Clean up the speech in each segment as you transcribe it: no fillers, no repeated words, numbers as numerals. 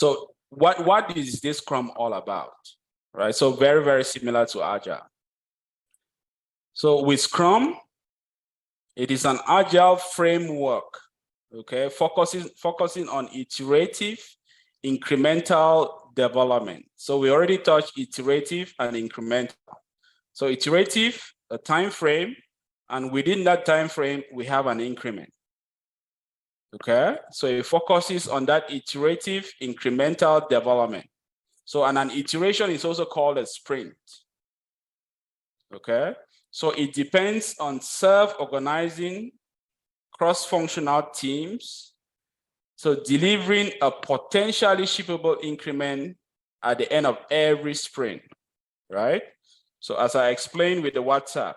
So what is this Scrum all about, right? So very, very similar to Agile. So with Scrum, it is an Agile framework, okay, focusing on iterative, incremental development. So we already touched iterative and incremental. So iterative, a time frame, and within that time frame, we have an increment. Okay, so it focuses on that iterative, incremental development. So an iteration is also called a sprint. Okay, so it depends on self-organizing cross-functional teams. So delivering a potentially shippable increment at the end of every sprint, right? So as I explained with the WhatsApp,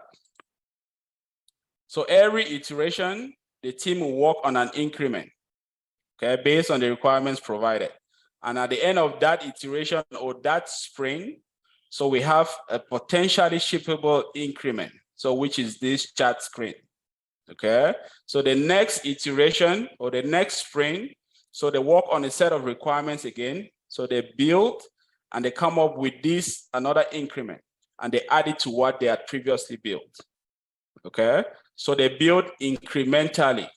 so every iteration, the team will work on an increment, okay, based on the requirements provided. And at the end of that iteration or that sprint, so we have a potentially shippable increment, so which is this chat screen, okay? So the next iteration or the next sprint, so they work on a set of requirements again, so they build and they come up with this, another increment, and they add it to what they had previously built, okay? So they build incrementally.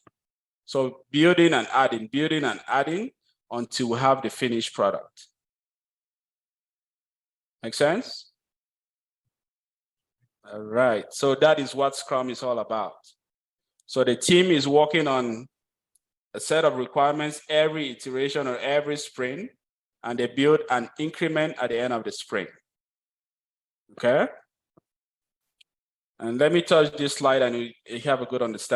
So building and adding until we have the finished product. Make sense? All right, so that is what Scrum is all about. So the team is working on a set of requirements every iteration or every sprint, and they build an increment at the end of the sprint. Okay? And let me touch this slide and you have a good understanding.